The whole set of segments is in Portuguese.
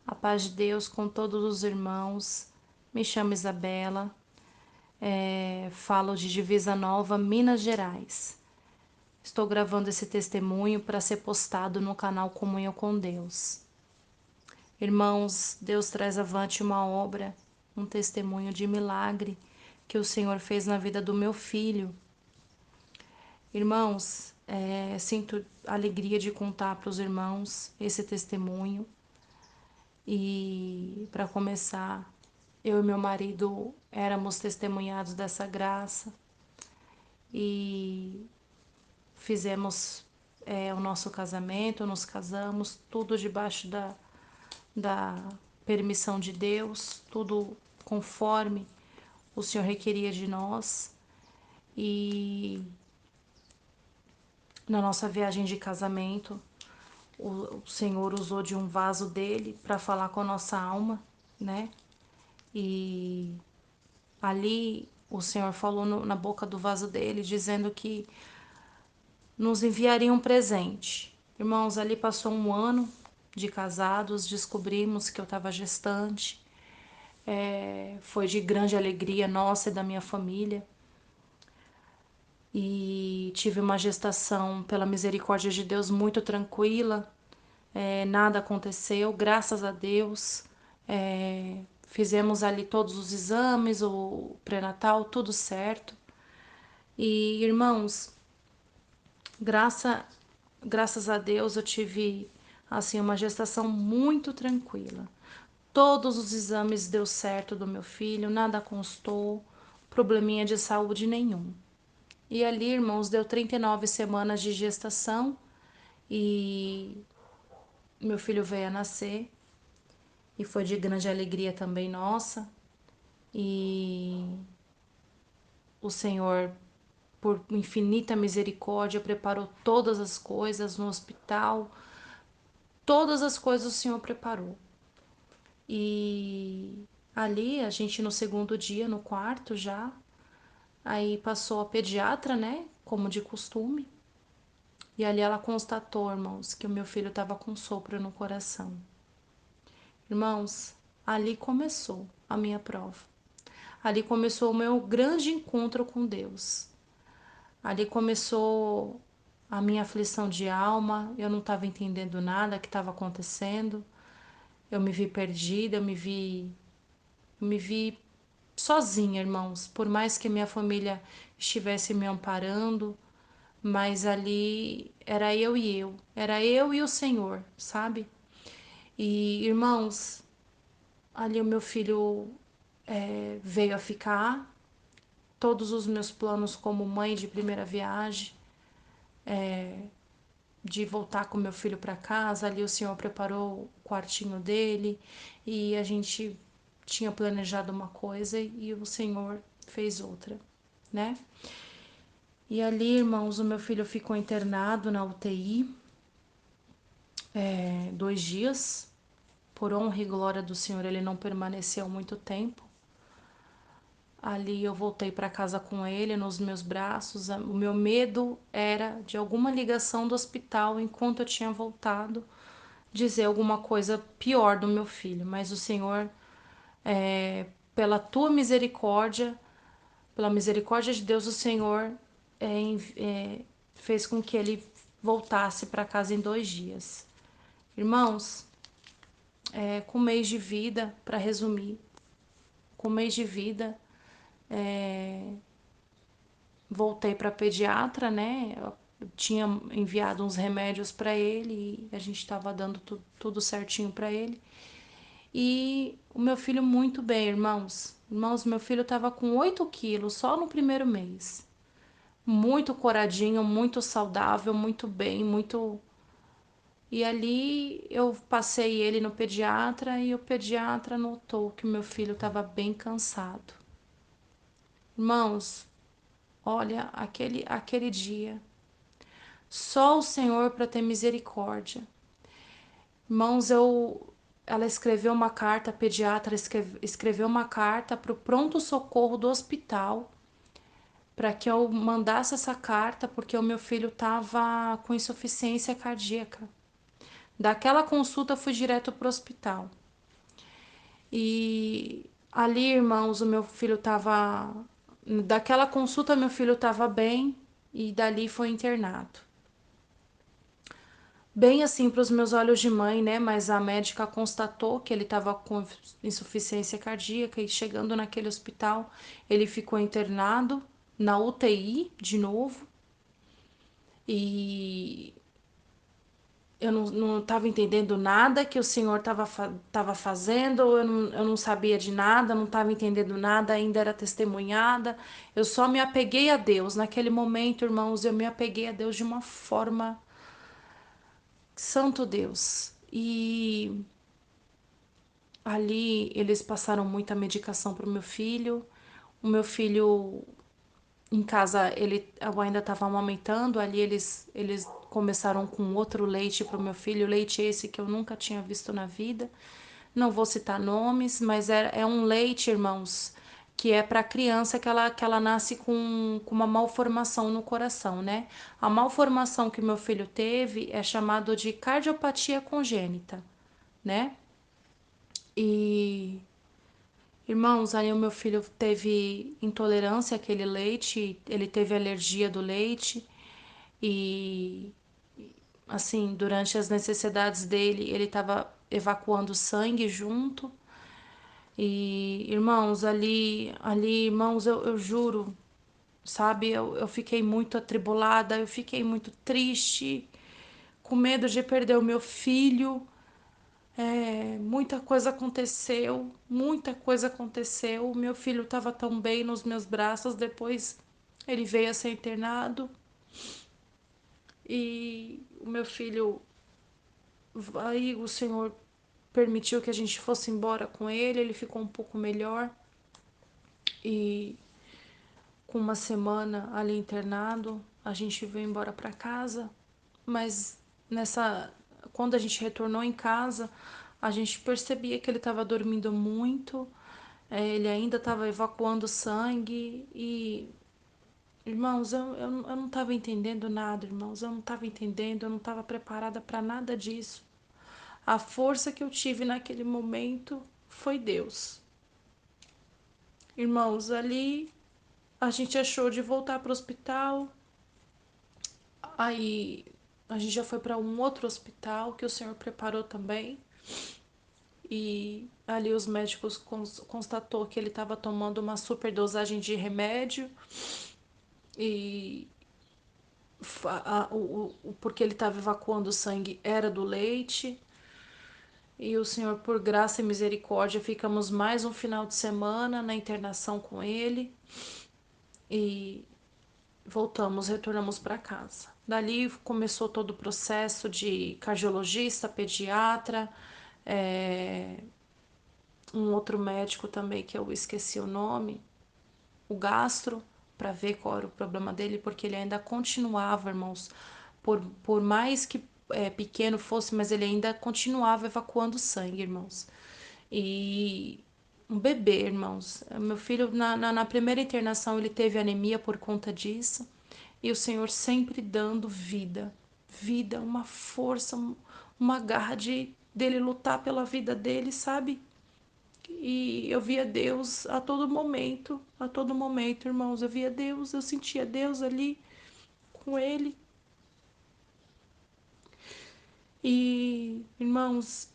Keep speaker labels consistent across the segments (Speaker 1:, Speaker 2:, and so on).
Speaker 1: A paz de Deus com todos os irmãos. Me chamo Isabela, falo de Divisa Nova, Minas Gerais. Estou gravando esse testemunho para ser postado no canal Comunhão com Deus. Irmãos, Deus traz avante uma obra, um testemunho de milagre que o Senhor fez na vida do meu filho. Irmãos, sinto alegria de contar para os irmãos esse testemunho. E para começar, eu e meu marido éramos testemunhados dessa graça e fizemos o nosso casamento, nos casamos, tudo debaixo da permissão de Deus, tudo conforme o Senhor requeria de nós. E na nossa viagem de casamento, o Senhor usou de um vaso dele para falar com a nossa alma, né? E ali o Senhor falou na boca do vaso dele, dizendo que nos enviaria um presente. Irmãos, ali passou um ano de casados, descobrimos que eu estava gestante. Foi de grande alegria nossa e da minha família. E tive uma gestação, pela misericórdia de Deus, muito tranquila. Nada aconteceu, graças a Deus. Fizemos ali todos os exames, o pré-natal, tudo certo. E, irmãos, graça, graças a Deus eu tive assim uma gestação muito tranquila. Todos os exames deu certo do meu filho, nada constou, probleminha de saúde nenhum. E ali, irmãos, deu 39 semanas de gestação e meu filho veio a nascer e foi de grande alegria também nossa. E o Senhor, por infinita misericórdia, preparou todas as coisas no hospital. Todas as coisas o Senhor preparou. E ali, a gente no segundo dia, no quarto já, aí passou a pediatra, né? Como de costume. E ali ela constatou, irmãos, que o meu filho estava com sopro no coração. Irmãos, ali começou a minha prova. Ali começou o meu grande encontro com Deus. Ali começou a minha aflição de alma. Eu não estava entendendo nada que estava acontecendo. Eu me vi perdida, eu me vi sozinha, irmãos. Por mais que minha família estivesse me amparando, mas ali era eu e o Senhor, sabe? E, irmãos, ali o meu filho veio a ficar, todos os meus planos como mãe de primeira viagem, de voltar com meu filho para casa, ali o Senhor preparou o quartinho dele e a gente tinha planejado uma coisa e o Senhor fez outra, né? E ali, irmãos, o meu filho ficou internado na UTI 2 dias. Por honra e glória do Senhor, ele não permaneceu muito tempo. Ali eu voltei para casa com ele nos meus braços. O meu medo era de alguma ligação do hospital enquanto eu tinha voltado dizer alguma coisa pior do meu filho. Mas o Senhor, pela tua misericórdia, pela misericórdia de Deus, o Senhor fez com que ele voltasse para casa em 2 dias. Irmãos, com 1 mês de vida, para resumir, com 1 mês de vida, voltei para pediatra, né? Eu tinha enviado uns remédios para ele e a gente estava dando tudo certinho para ele. E o meu filho muito bem, irmãos. Irmãos, meu filho estava com 8 quilos só no primeiro mês. Muito coradinho, muito saudável, muito bem, muito. E ali eu passei ele no pediatra e o pediatra notou que o meu filho estava bem cansado. Irmãos, olha, aquele dia, só o Senhor para ter misericórdia. Irmãos, ela escreveu uma carta, a pediatra escreveu uma carta para o pronto-socorro do hospital para que eu mandasse essa carta porque o meu filho estava com insuficiência cardíaca. Daquela consulta eu fui direto para o hospital. E ali, irmãos, o meu filho tava. Daquela consulta, meu filho tava bem e dali foi internado. Bem assim para os meus olhos de mãe, né? Mas a médica constatou que ele estava com insuficiência cardíaca e chegando naquele hospital, ele ficou internado na UTI de novo. E eu não estava entendendo nada que o senhor tava fazendo, eu não sabia de nada, não estava entendendo nada, ainda era testemunhada. Eu só me apeguei a Deus. Naquele momento, irmãos, eu me apeguei a Deus de uma forma. Santo Deus. E ali eles passaram muita medicação para o meu filho. O meu filho em casa ele eu ainda estava amamentando, ali eles começaram com outro leite para o meu filho, leite esse que eu nunca tinha visto na vida. Não vou citar nomes, mas é um leite, irmãos, que é para criança que ela nasce com uma malformação no coração, né? A malformação que meu filho teve é chamado de cardiopatia congênita, né? E irmãos, aí o meu filho teve intolerância àquele leite, ele teve alergia do leite e assim, durante as necessidades dele, ele estava evacuando sangue junto. E irmãos, irmãos, eu juro, sabe, eu fiquei muito atribulada, eu fiquei muito triste, com medo de perder o meu filho. Muita coisa aconteceu, muita coisa aconteceu. O meu filho estava tão bem nos meus braços, depois ele veio a ser internado e o meu filho, aí o Senhor permitiu que a gente fosse embora com ele, ele ficou um pouco melhor e com uma semana ali internado, a gente veio embora para casa, mas nessa quando a gente retornou em casa, a gente percebia que ele estava dormindo muito, ele ainda estava evacuando sangue e irmãos, eu não estava entendendo nada, irmãos, eu não estava entendendo, eu não estava preparada para nada disso. A força que eu tive naquele momento foi Deus. Irmãos, ali a gente achou de voltar para o hospital. Aí a gente já foi para um outro hospital que o Senhor preparou também. E ali os médicos constatou que ele estava tomando uma superdosagem de remédio e porque ele estava evacuando sangue era do leite. E o Senhor, por graça e misericórdia, ficamos mais um final de semana na internação com ele e voltamos, retornamos para casa. Dali começou todo o processo de cardiologista, pediatra, é, um outro médico também que eu esqueci o nome, o gastro, para ver qual era o problema dele, porque ele ainda continuava, irmãos, por mais que pequeno fosse, mas ele ainda continuava evacuando sangue, irmãos. E um bebê, irmãos. Meu filho, na primeira internação, ele teve anemia por conta disso. E o Senhor sempre dando vida. Vida, uma força, uma garra dele lutar pela vida dele, sabe? E eu via Deus a todo momento, irmãos. Eu via Deus, eu sentia Deus ali com ele. E, irmãos,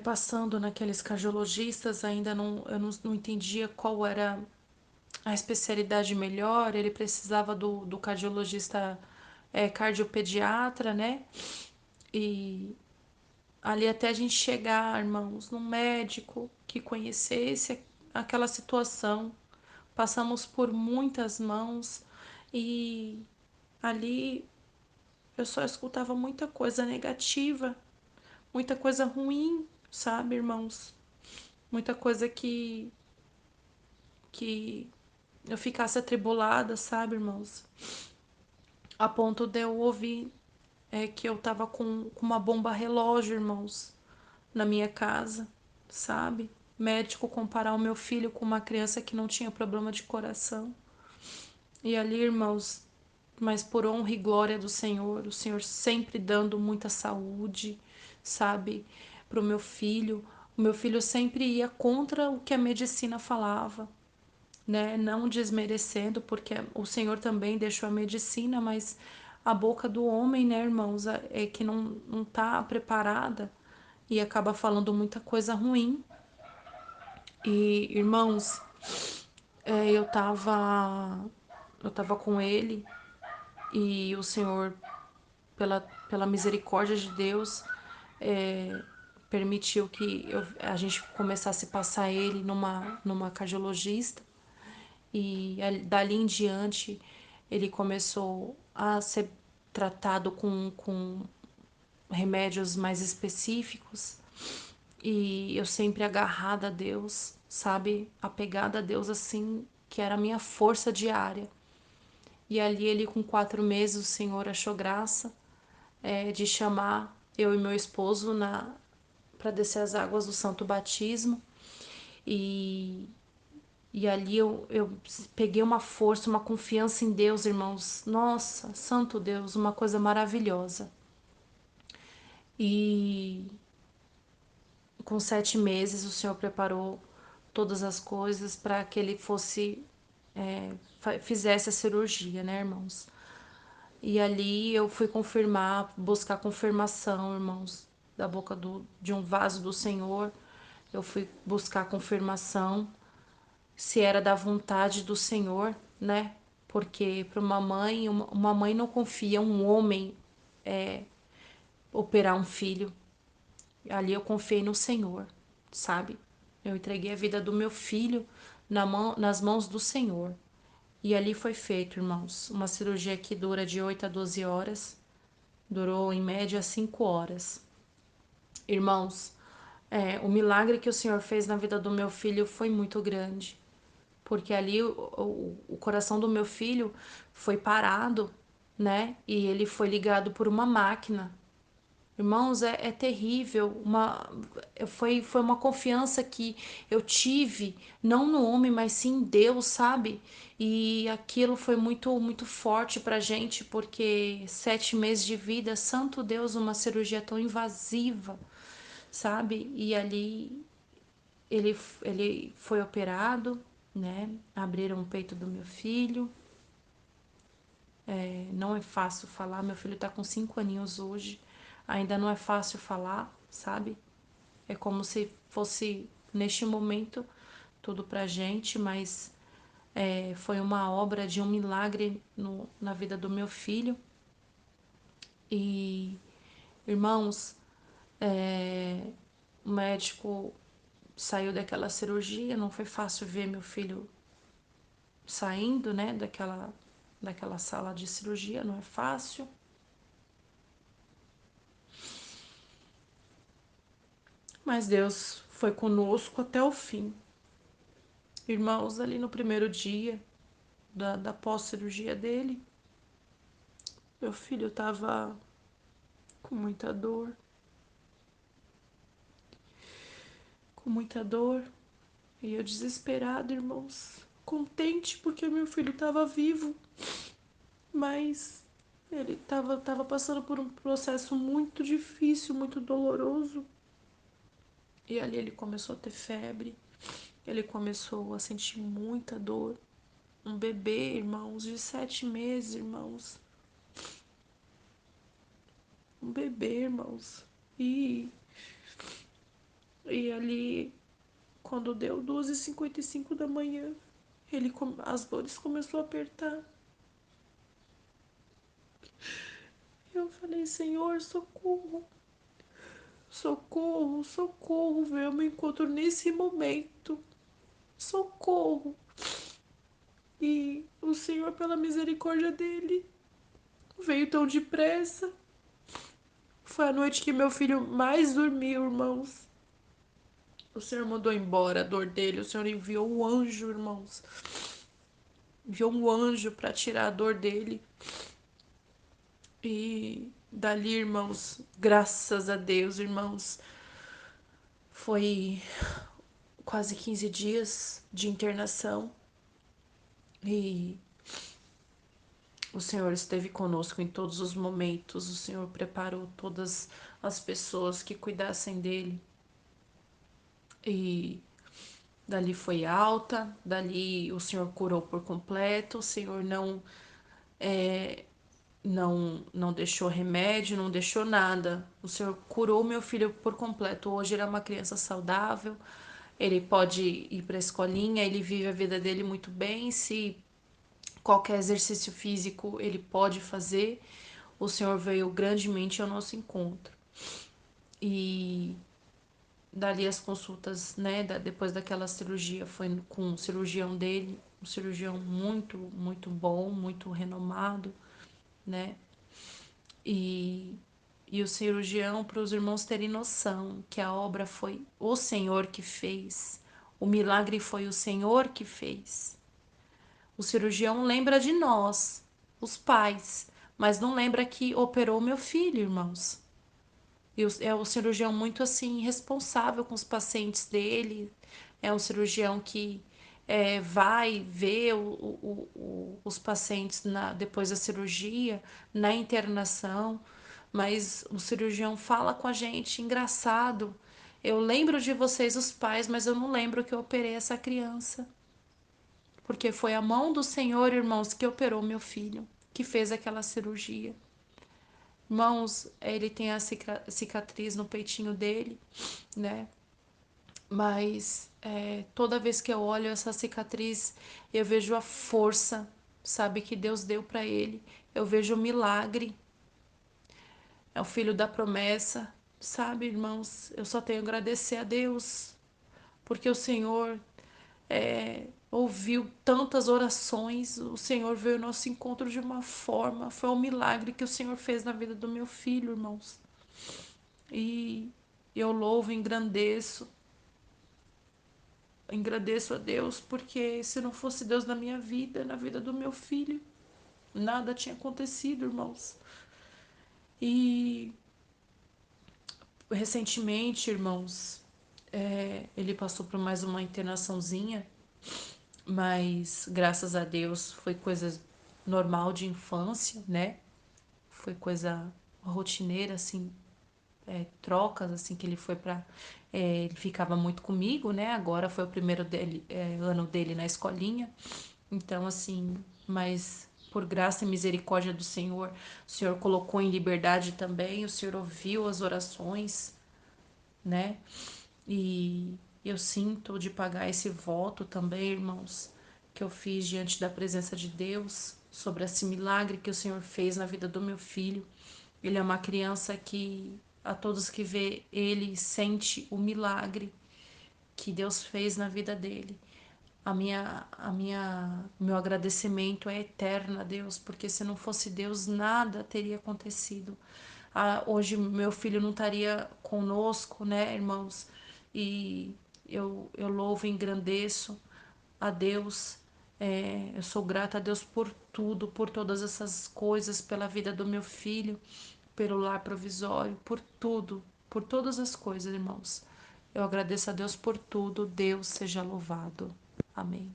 Speaker 1: passando naqueles cardiologistas, ainda não entendia qual era a especialidade melhor, ele precisava do cardiologista cardiopediatra, né? E ali até a gente chegar, irmãos, num médico que conhecesse aquela situação. Passamos por muitas mãos e ali eu só escutava muita coisa negativa, muita coisa ruim, sabe, irmãos? Muita coisa que eu ficasse atribulada, sabe, irmãos? A ponto de eu ouvir que eu tava com uma bomba relógio, irmãos, na minha casa, sabe? Médico comparar o meu filho com uma criança que não tinha problema de coração. E ali, irmãos, mas por honra e glória do Senhor, o Senhor sempre dando muita saúde, sabe, pro meu filho. O meu filho sempre ia contra o que a medicina falava, né? Não desmerecendo, porque o Senhor também deixou a medicina, mas a boca do homem, né, irmãos, é que não tá preparada e acaba falando muita coisa ruim. E, irmãos, eu tava com ele e o Senhor, pela misericórdia de Deus, é, permitiu que a gente começasse a passar ele numa cardiologista. E dali em diante ele começou a ser tratado com remédios mais específicos. E eu sempre agarrada a Deus, sabe? Apegada a Deus assim, que era a minha força diária. E ali ele com 4 meses o Senhor achou graça de chamar eu e meu esposo para descer as águas do Santo Batismo. E, e ali eu peguei uma força, uma confiança em Deus, irmãos. Nossa, Santo Deus, uma coisa maravilhosa. E com 7 meses o Senhor preparou todas as coisas para que ele fizesse a cirurgia, né, irmãos? E ali eu fui confirmar, buscar confirmação, irmãos, da boca de um vaso do Senhor. Eu fui buscar confirmação se era da vontade do Senhor, né? Porque para uma mãe não confia um homem operar um filho. Ali eu confiei no Senhor, sabe? Eu entreguei a vida do meu filho nas mãos do Senhor. E ali foi feito, irmãos, uma cirurgia que dura de 8 a 12 horas. Durou em média 5 horas. Irmãos, o milagre que o Senhor fez na vida do meu filho foi muito grande. Porque ali o coração do meu filho foi parado, né? E ele foi ligado por uma máquina. Irmãos, é terrível. Foi uma confiança que eu tive, não no homem, mas sim em Deus, sabe? E aquilo foi muito, muito forte pra gente, porque 7 meses de vida, santo Deus, uma cirurgia tão invasiva, sabe? E ali ele foi operado, né? Abriram o peito do meu filho. Não é fácil falar, meu filho tá com 5 aninhos hoje. Ainda não é fácil falar, sabe? É como se fosse, neste momento, tudo pra gente, mas foi uma obra de um milagre na vida do meu filho. E, irmãos, o médico saiu daquela cirurgia, não foi fácil ver meu filho saindo, né, daquela sala de cirurgia, não é fácil. Mas Deus foi conosco até o fim. Irmãos, ali no primeiro dia da pós-cirurgia dele, meu filho tava com muita dor, com muita dor. E eu desesperada, irmãos, contente porque meu filho tava vivo, mas ele tava passando por um processo muito difícil, muito doloroso. E ali ele começou a ter febre, ele começou a sentir muita dor. Um bebê, irmãos, de 7 meses, irmãos. Um bebê, irmãos. E ali, quando deu 2h55 da manhã, as dores começou a apertar. Eu falei, Senhor, socorro, socorro, socorro, veio ao meu encontro nesse momento. Socorro. E o Senhor, pela misericórdia dele, veio tão depressa. Foi a noite que meu filho mais dormiu, irmãos. O Senhor mandou embora a dor dele. O Senhor enviou um anjo, irmãos. Enviou um anjo para tirar a dor dele. E dali, irmãos, graças a Deus, irmãos, foi quase 15 dias de internação. E o Senhor esteve conosco em todos os momentos. O Senhor preparou todas as pessoas que cuidassem dele. e dali foi alta, dali o Senhor curou por completo, o Senhor não deixou remédio, não deixou nada. O Senhor curou meu filho por completo. Hoje ele é uma criança saudável, ele pode ir para a escolinha, ele vive a vida dele muito bem. Se qualquer exercício físico ele pode fazer, o Senhor veio grandemente ao nosso encontro. E dali as consultas, né, depois daquela cirurgia, foi com o cirurgião dele, um cirurgião muito, muito bom, muito renomado, né? E, e o cirurgião, para os irmãos terem noção que a obra foi o Senhor que fez, o milagre foi o Senhor que fez. O cirurgião lembra de nós, os pais, mas não lembra que operou meu filho, irmãos. E é o cirurgião muito assim responsável com os pacientes dele. É um cirurgião que vai ver os pacientes depois da cirurgia, na internação. Mas o cirurgião fala com a gente, engraçado. Eu lembro de vocês, os pais, mas eu não lembro que eu operei essa criança. Porque foi a mão do Senhor, irmãos, que operou meu filho, que fez aquela cirurgia. Irmãos, ele tem a cicatriz no peitinho dele, né? Mas toda vez que eu olho essa cicatriz, eu vejo a força, sabe, que Deus deu para ele. Eu vejo o milagre. É o filho da promessa, sabe, irmãos? Eu só tenho a agradecer a Deus, porque o Senhor ouviu tantas orações, o Senhor veio ao nosso encontro de uma forma. Foi um milagre que o Senhor fez na vida do meu filho, irmãos. E eu louvo, agradeço a Deus, porque se não fosse Deus na minha vida, na vida do meu filho, nada tinha acontecido, irmãos. E recentemente, irmãos, ele passou por mais uma internaçãozinha, mas graças a Deus foi coisa normal de infância, né? Foi coisa rotineira, assim, trocas, assim, que ele foi pra. Ele ficava muito comigo, né? Agora foi o primeiro ano dele na escolinha. Então, assim, mas por graça e misericórdia do Senhor, o Senhor colocou em liberdade também, o Senhor ouviu as orações, né? E eu sinto de pagar esse voto também, irmãos, que eu fiz diante da presença de Deus, sobre esse milagre que o Senhor fez na vida do meu filho. Ele é uma criança que a todos que vê ele sente o milagre que Deus fez na vida dele. Meu agradecimento é eterno a Deus, porque se não fosse Deus, nada teria acontecido. Hoje meu filho não estaria conosco, né, irmãos? E eu louvo e engrandeço a Deus. Eu sou grata a Deus por tudo, por todas essas coisas, pela vida do meu filho, pelo lar provisório, por tudo, por todas as coisas, irmãos. Eu agradeço a Deus por tudo. Deus seja louvado. Amém.